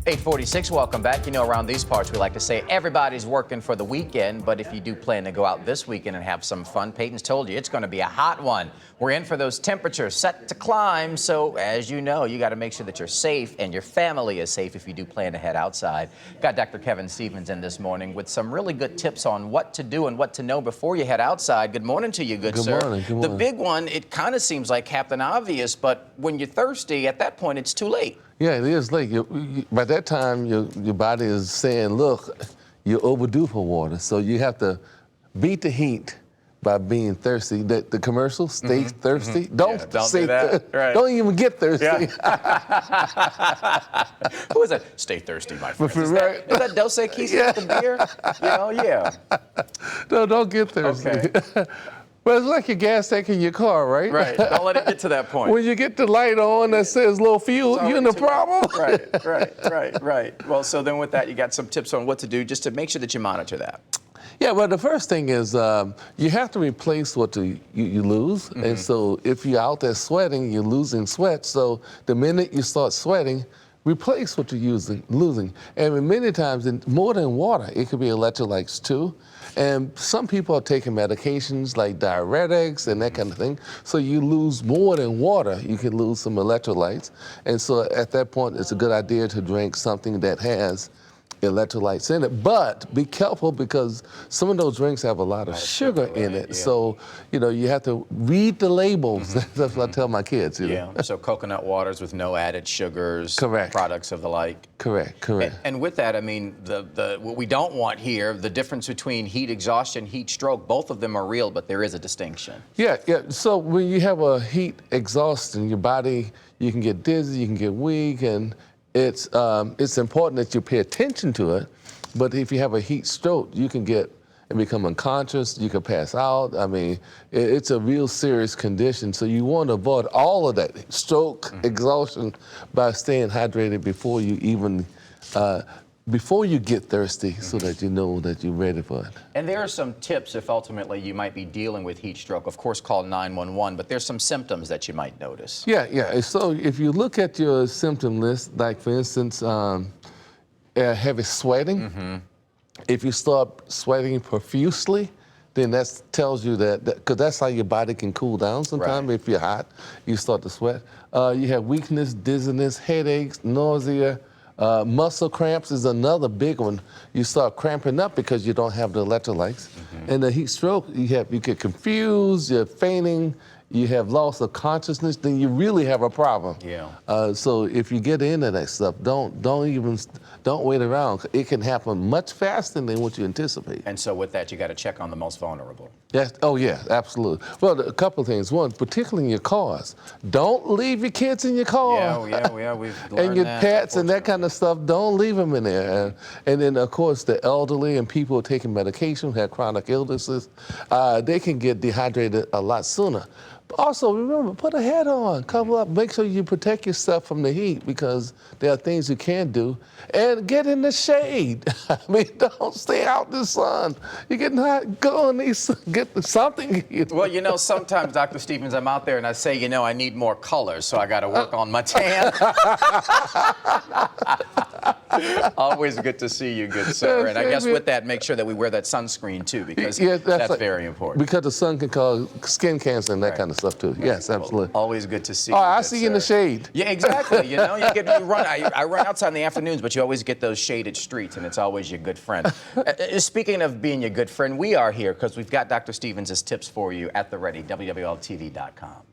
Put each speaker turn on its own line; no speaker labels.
8:46, welcome back. You know, around these parts, we like to say everybody's working for the weekend, but if you do plan to go out this weekend and have some fun, Peyton's told you it's going to be a hot one. We're in for those temperatures set to climb, so as you know, you got to make sure that you're safe and your family is safe if you do plan to head outside. Got Dr. Kevin Stevens in this morning with some really good tips on what to do and what to know before you head outside. Good morning to you, good sir.
Good morning.
The big one, it kind of seems like Captain Obvious, but when you're thirsty, at that point, it's too late.
Yeah, it is late. By that time, your body is saying, look, you're overdue for water. So you have to beat the heat by being thirsty. The commercial, stay thirsty. Don't say
do that. Right.
Don't even get thirsty.
Yeah. Who is that? Stay thirsty, my friend. Is that Dos Equis with the beer? You know, yeah.
No, don't get thirsty.
Okay.
But it's like your gas tank in your car, right?
Right. Don't let it get to that point.
When you get the light on that says low fuel, you're in the problem.
Right. Well, so then with that, you got some tips on what to do just to make sure that you monitor that.
Yeah, well, the first thing is you have to replace what you lose. And so if you're out there sweating, you're losing sweat. So the minute you start sweating, replace what you're losing. And many times, more than water, it could be electrolytes too. And some people are taking medications like diuretics and that kind of thing. So you lose more than water, you can lose some electrolytes. And so at that point, it's a good idea to drink something that has electrolytes in it. But be careful because some of those drinks have a lot of sugar in it. Yeah. So, you know, you have to read the labels. That's what I tell my kids. You know?
So coconut waters with no added sugars.
Correct.
Products of the like.
Correct.
And with that, I mean, what we don't want here, the difference between heat exhaustion, heat stroke, both of them are real, but there is a distinction.
Yeah. So when you have a heat exhaustion, your body, you can get dizzy, you can get weak, and it's important that you pay attention to it, but if you have a heat stroke, you can get and become unconscious, you can pass out. I mean, it's a real serious condition, so you want to avoid all of that stroke, exhaustion, by staying hydrated before you even, before you get thirsty, so that you know that you're ready for it.
And there are some tips if ultimately you might be dealing with heat stroke. Of course, call 911, but there's some symptoms that you might notice.
Yeah. So if you look at your symptom list, like for instance, heavy sweating, if you start sweating profusely, then that tells you that, because that's how your body can cool down sometimes. Right. If you're hot, you start to sweat. You have weakness, dizziness, headaches, nausea. Muscle cramps is another big one. You start cramping up because you don't have the electrolytes. And the heat stroke, you get confused, you're fainting, you have loss of consciousness, then you really have a problem. Yeah. So if you get into that stuff, don't wait around. It can happen much faster than what you anticipate.
And so with that, you got to check on the most vulnerable.
Yes. Oh yeah, absolutely. Well, a couple of things. One, particularly in your cars, don't leave your kids in your car.
Yeah. We've learned
and your
that,
pets and that kind of stuff. Don't leave them in there. And then of course the elderly and people taking medication who have chronic illnesses, they can get dehydrated a lot sooner. Also, remember, put a hat on, cover up, make sure you protect yourself from the heat because there are things you can do. And get in the shade. I mean, don't stay out in the sun. You're getting hot, go on these, get something.
Well, you know, sometimes, Dr. Stevens, I'm out there and I say, you know, I need more colors, so I got to work on my tan. Always good to see you, good sir. And I guess with that, make sure that we wear that sunscreen too, because that's very important.
Because the sun can cause skin cancer and that kind of stuff too. Yes, absolutely.
Well, always good to see you.
I see you in the shade.
Yeah, exactly. You know, I run outside in the afternoons, but you always get those shaded streets, and it's always your good friend. Speaking of being your good friend, we are here because we've got Dr. Stevens' tips for you at the ready, WWLTV.com.